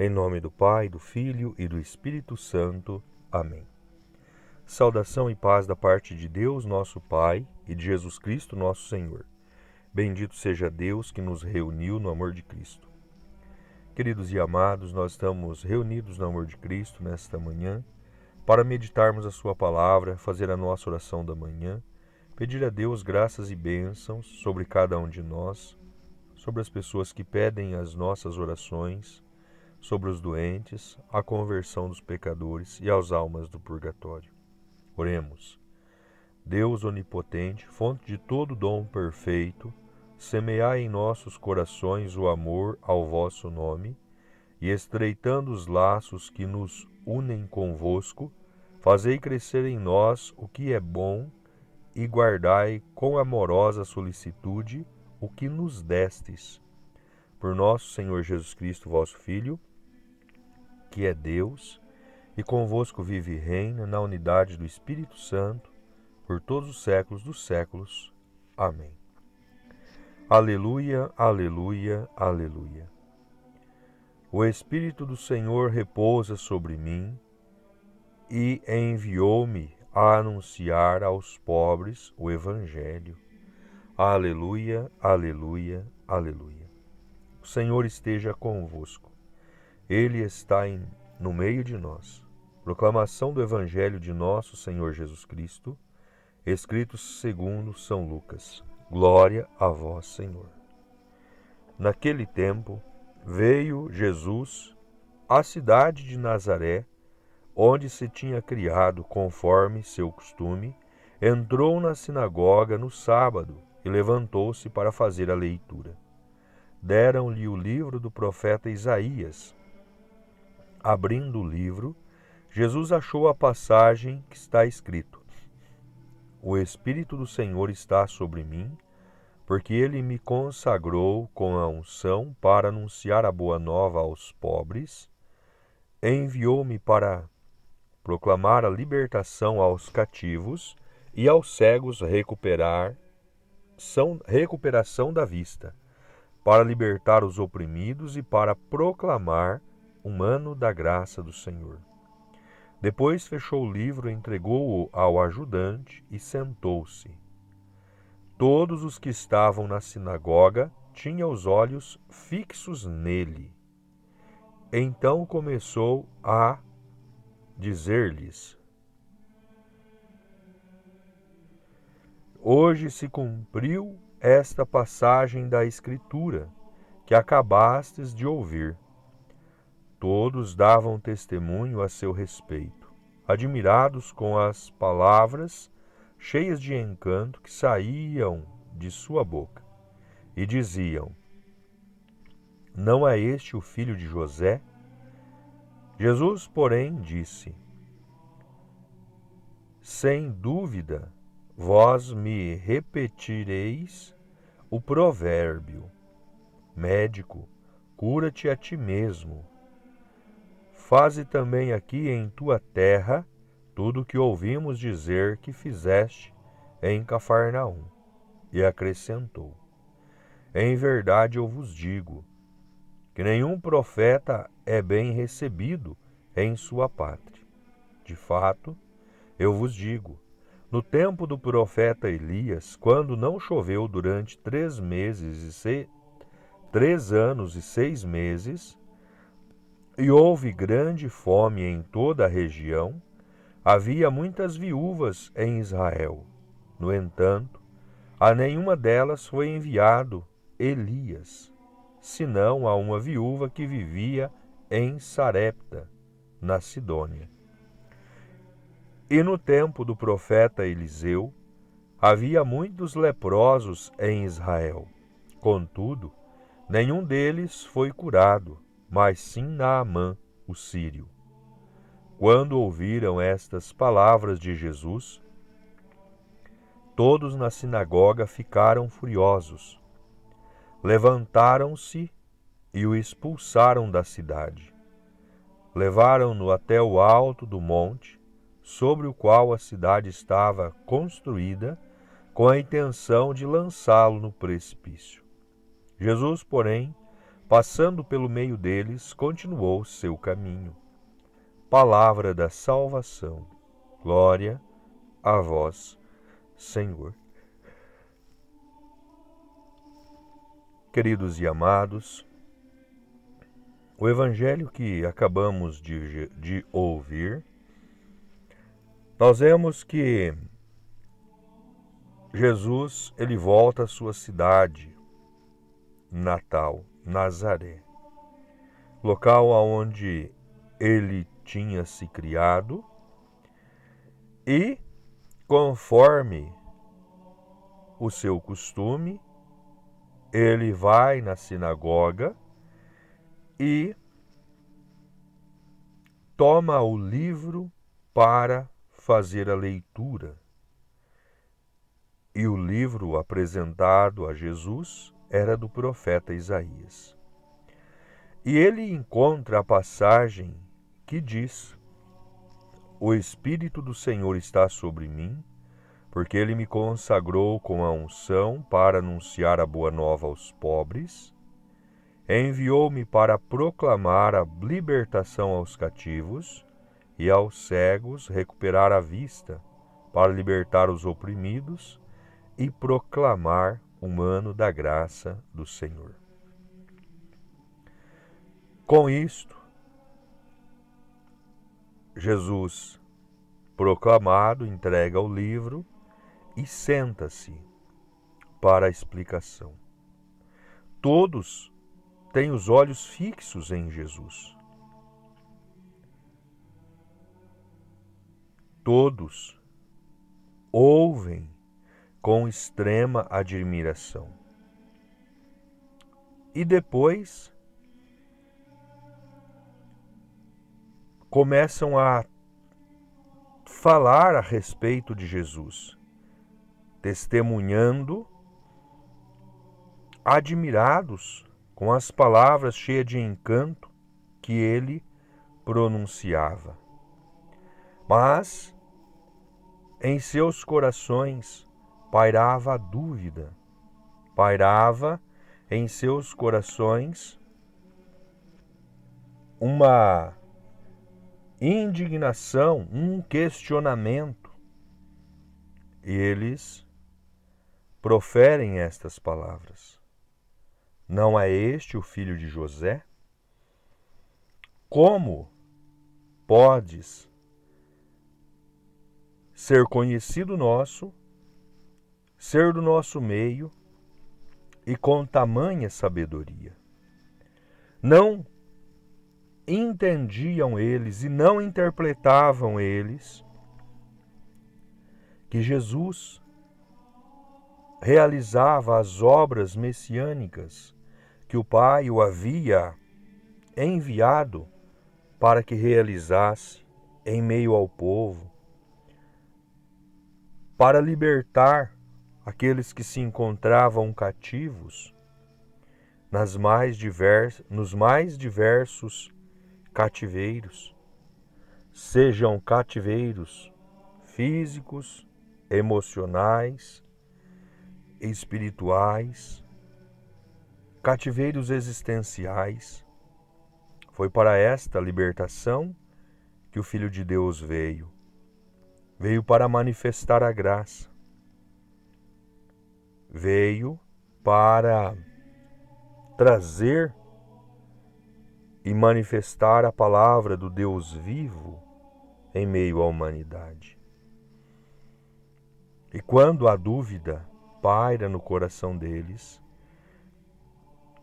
Em nome do Pai, do Filho e do Espírito Santo. Amém. Saudação e paz da parte de Deus, nosso Pai, e de Jesus Cristo, nosso Senhor. Bendito seja Deus que nos reuniu no amor de Cristo. Queridos e amados, nós estamos reunidos no amor de Cristo nesta manhã para meditarmos a sua palavra, fazer a nossa oração da manhã, pedir a Deus graças e bênçãos sobre cada um de nós, sobre as pessoas que pedem as nossas orações, sobre os doentes, a conversão dos pecadores e as almas do purgatório. Oremos. Deus onipotente, fonte de todo dom perfeito, semeai em nossos corações o amor ao vosso nome, e estreitando os laços que nos unem convosco, fazei crescer em nós o que é bom e guardai com amorosa solicitude o que nos destes. Por nosso Senhor Jesus Cristo, vosso Filho, que é Deus, e convosco vive e reina na unidade do Espírito Santo, por todos os séculos dos séculos. Amém. Aleluia, aleluia, aleluia. O Espírito do Senhor repousa sobre mim e enviou-me a anunciar aos pobres o Evangelho. Aleluia, aleluia, aleluia. O Senhor esteja convosco. Ele está no meio de nós. Proclamação do Evangelho de nosso Senhor Jesus Cristo, escrito segundo São Lucas. Glória a vós, Senhor. Naquele tempo, veio Jesus à cidade de Nazaré, onde se tinha criado conforme seu costume, entrou na sinagoga no sábado e levantou-se para fazer a leitura. Deram-lhe o livro do profeta Isaías. Abrindo o livro, Jesus achou a passagem que está escrito: O Espírito do Senhor está sobre mim, porque ele me consagrou com a unção para anunciar a boa nova aos pobres, enviou-me para proclamar a libertação aos cativos e aos cegos recuperação da vista, para libertar os oprimidos e para proclamar um ano da graça do Senhor. Depois fechou o livro, entregou-o ao ajudante e sentou-se. Todos os que estavam na sinagoga tinham os olhos fixos nele. Então começou a dizer-lhes: Hoje se cumpriu esta passagem da Escritura que acabastes de ouvir. Todos davam testemunho a seu respeito, admirados com as palavras cheias de encanto que saíam de sua boca, e diziam: Não é este o filho de José? Jesus, porém, disse: Sem dúvida, vós me repetireis o provérbio: Médico, cura-te a ti mesmo. Faze também aqui em tua terra tudo o que ouvimos dizer que fizeste em Cafarnaum. E acrescentou: Em verdade eu vos digo, que nenhum profeta é bem recebido em sua pátria. De fato, eu vos digo, no tempo do profeta Elias, quando não choveu durante 3 anos e 6 meses, e houve grande fome em toda a região, havia muitas viúvas em Israel. No entanto, a nenhuma delas foi enviado Elias, senão a uma viúva que vivia em Sarepta, na Sidônia. E no tempo do profeta Eliseu, havia muitos leprosos em Israel. Contudo, nenhum deles foi curado, mas sim Naamã, o sírio. Quando ouviram estas palavras de Jesus, todos na sinagoga ficaram furiosos. Levantaram-se e o expulsaram da cidade. Levaram-no até o alto do monte, sobre o qual a cidade estava construída, com a intenção de lançá-lo no precipício. Jesus, porém, passando pelo meio deles, continuou seu caminho. Palavra da salvação. Glória a vós, Senhor. Queridos e amados, o evangelho que acabamos de ouvir, nós vemos que Jesus, ele volta à sua cidade natal, Nazaré, local onde ele tinha se criado, e, conforme o seu costume, ele vai na sinagoga e toma o livro para fazer a leitura. E o livro apresentado a Jesus era do profeta Isaías. E ele encontra a passagem que diz: O Espírito do Senhor está sobre mim, porque ele me consagrou com a unção para anunciar a boa nova aos pobres, enviou-me para proclamar a libertação aos cativos e aos cegos recuperar a vista, para libertar os oprimidos e proclamar o ano da graça do Senhor. Com isto, Jesus, proclamado, entrega o livro e senta-se para a explicação. Todos têm os olhos fixos em Jesus. Todos ouvem com extrema admiração. E depois começam a falar a respeito de Jesus, testemunhando, admirados com as palavras cheias de encanto que ele pronunciava. Mas em seus corações pairava a dúvida, pairava em seus corações uma indignação, um questionamento. E eles proferem estas palavras: Não é este o filho de José? Como podes ser conhecido nosso, ser do nosso meio e com tamanha sabedoria? Não entendiam eles e não interpretavam eles que Jesus realizava as obras messiânicas que o Pai o havia enviado para que realizasse em meio ao povo, para libertar aqueles que se encontravam cativos nos mais diversos cativeiros, sejam cativeiros físicos, emocionais, espirituais, cativeiros existenciais. Foi para esta libertação que o Filho de Deus veio. Veio para manifestar a graça. Veio para trazer e manifestar a palavra do Deus vivo em meio à humanidade. E quando a dúvida paira no coração deles,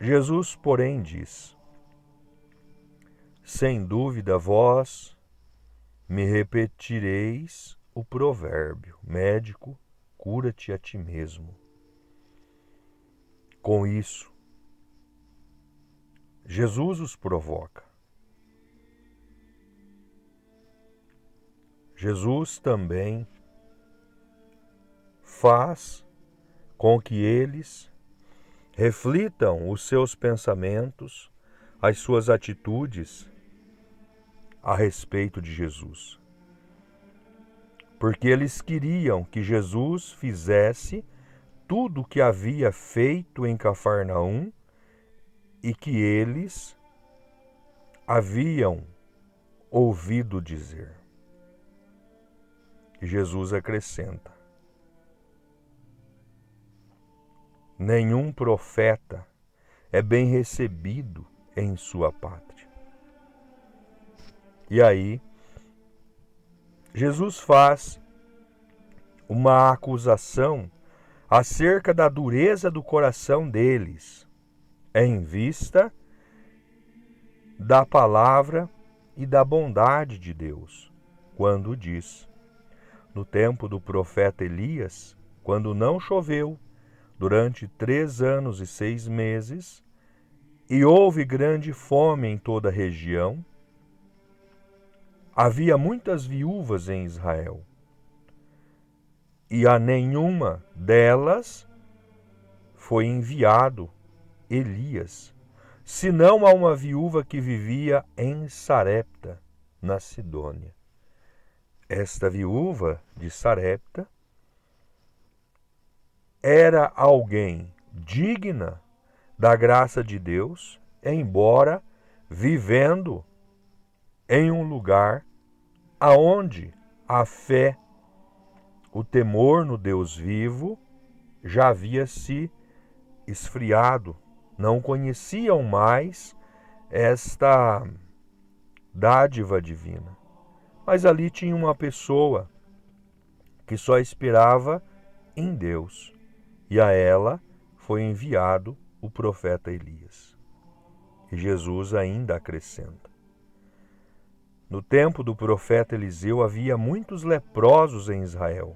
Jesus, porém, diz: Sem dúvida vós me repetireis o provérbio: médico, cura-te a ti mesmo. Com isso, Jesus os provoca. Jesus também faz com que eles reflitam os seus pensamentos, as suas atitudes a respeito de Jesus. Porque eles queriam que Jesus fizesse tudo o que havia feito em Cafarnaum e que eles haviam ouvido dizer. Jesus acrescenta: nenhum profeta é bem recebido em sua pátria. E aí, Jesus faz uma acusação acerca da dureza do coração deles, em vista da palavra e da bondade de Deus, quando diz: no tempo do profeta Elias, quando não choveu durante 3 anos e 6 meses, e houve grande fome em toda a região, havia muitas viúvas em Israel, e a nenhuma delas foi enviado Elias, senão a uma viúva que vivia em Sarepta, na Sidônia. Esta viúva de Sarepta era alguém digna da graça de Deus, embora vivendo em um lugar aonde a fé, o temor no Deus vivo já havia se esfriado. Não conheciam mais esta dádiva divina. Mas ali tinha uma pessoa que só esperava em Deus, e a ela foi enviado o profeta Elias. E Jesus ainda acrescenta: no tempo do profeta Eliseu havia muitos leprosos em Israel,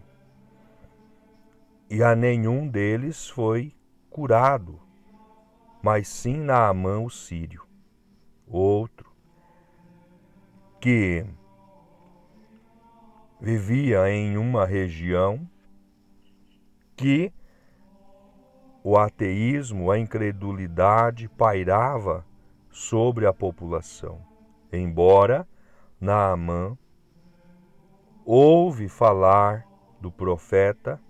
e a nenhum deles foi curado, mas sim Naamã o sírio, outro que vivia em uma região que o ateísmo, a incredulidade pairava sobre a população. Embora Naamã ouve falar do profeta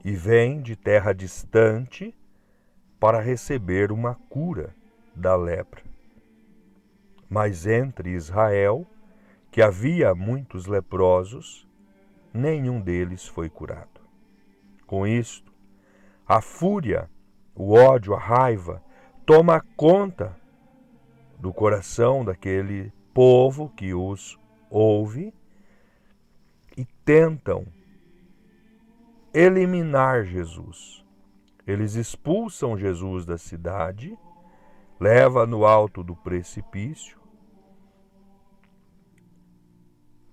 e vem de terra distante para receber uma cura da lepra. Mas entre Israel, que havia muitos leprosos, nenhum deles foi curado. Com isto, a fúria, o ódio, a raiva toma conta do coração daquele povo que os ouve e tentam eliminar Jesus. Eles expulsam Jesus da cidade, levam no alto do precipício,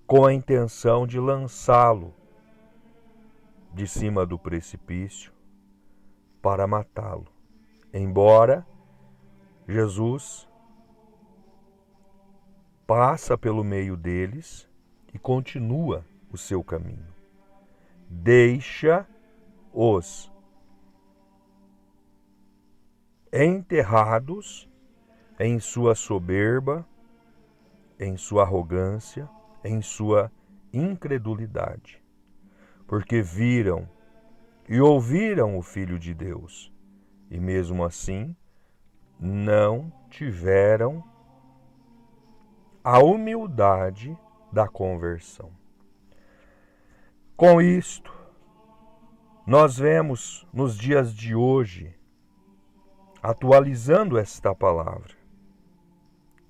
com a intenção de lançá-lo de cima do precipício para matá-lo. Embora Jesus passa pelo meio deles e continua o seu caminho. Deixa-os enterrados em sua soberba, em sua arrogância, em sua incredulidade, porque viram e ouviram o Filho de Deus, e mesmo assim não tiveram a humildade da conversão. Com isto, nós vemos nos dias de hoje, atualizando esta palavra,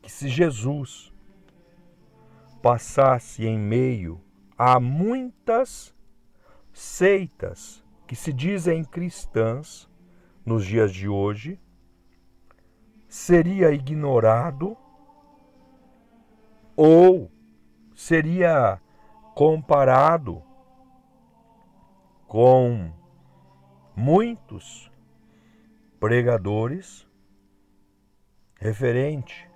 que se Jesus passasse em meio a muitas seitas que se dizem cristãs nos dias de hoje, seria ignorado ou seria comparado com muitos pregadores referente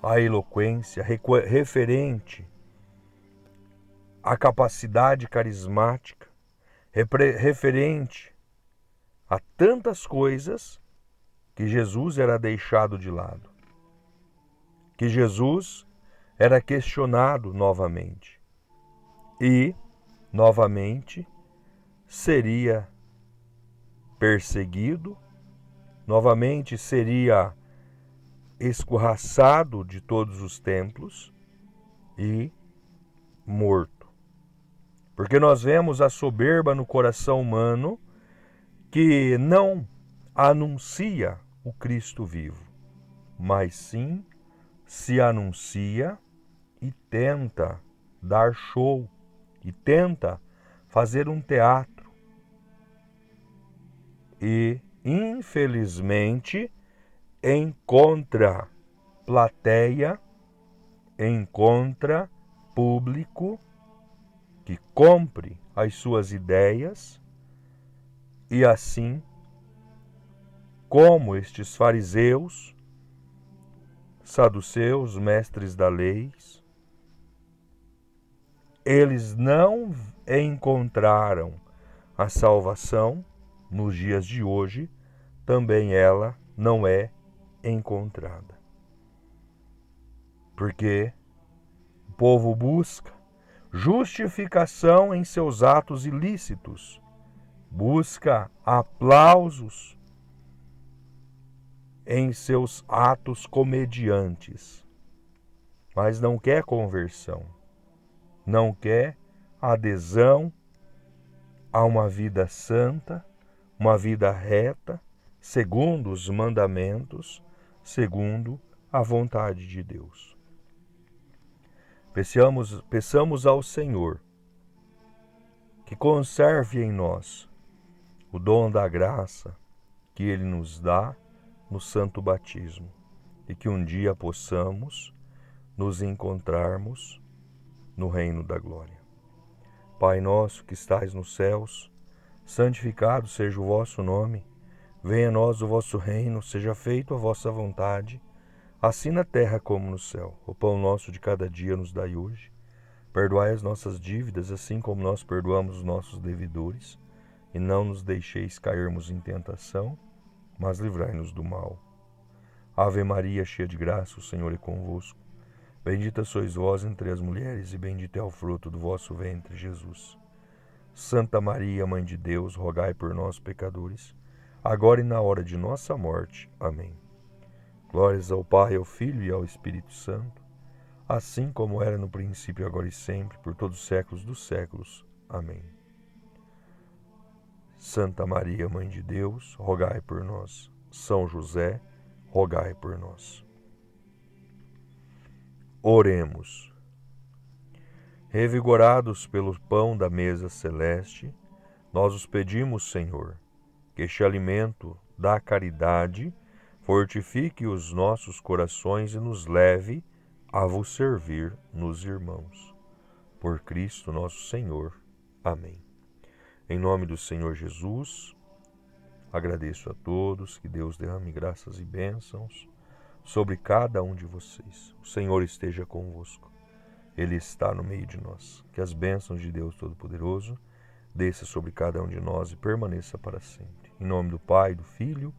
à eloquência, referente à capacidade carismática, referente a tantas coisas que Jesus era deixado de lado, que Jesus era questionado novamente e, novamente, seria perseguido novamente seria escorraçado de todos os templos e morto. Porque nós vemos a soberba no coração humano que não anuncia o Cristo vivo, mas sim se anuncia e tenta dar show, e tenta fazer um teatro. E, infelizmente, encontra plateia, encontra público que compre as suas ideias e assim, como estes fariseus, saduceus, mestres da lei, eles não encontraram a salvação nos dias de hoje, também ela não é encontrada. Porque o povo busca justificação em seus atos ilícitos, busca aplausos em seus atos comediantes, mas não quer conversão, não quer adesão a uma vida santa, uma vida reta, segundo os mandamentos, segundo a vontade de Deus. Peçamos ao Senhor que conserve em nós o dom da graça que Ele nos dá no santo batismo e que um dia possamos nos encontrarmos no reino da glória. Pai nosso que estais nos céus, santificado seja o vosso nome, venha a nós o vosso reino, seja feita a vossa vontade, assim na terra como no céu. O pão nosso de cada dia nos dai hoje. Perdoai as nossas dívidas, assim como nós perdoamos os nossos devedores. E não nos deixeis cairmos em tentação, mas livrai-nos do mal. Ave Maria, cheia de graça, o Senhor é convosco. Bendita sois vós entre as mulheres, e bendito é o fruto do vosso ventre, Jesus. Santa Maria, Mãe de Deus, rogai por nós, pecadores, agora e na hora de nossa morte. Amém. Glórias ao Pai, ao Filho e ao Espírito Santo, assim como era no princípio, agora e sempre, por todos os séculos dos séculos. Amém. Santa Maria, Mãe de Deus, rogai por nós. São José, rogai por nós. Oremos. Revigorados pelo pão da mesa celeste, nós os pedimos, Senhor, que este alimento da caridade fortifique os nossos corações e nos leve a vos servir nos irmãos. Por Cristo nosso Senhor. Amém. Em nome do Senhor Jesus, agradeço a todos, que Deus derrame graças e bênçãos sobre cada um de vocês. O Senhor esteja convosco. Ele está no meio de nós. Que as bênçãos de Deus Todo-Poderoso desça sobre cada um de nós e permaneça para sempre. Em nome do Pai, do Filho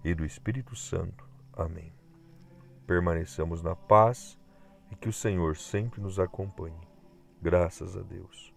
e do Espírito Santo. Amém. Permaneçamos na paz e que o Senhor sempre nos acompanhe. Graças a Deus.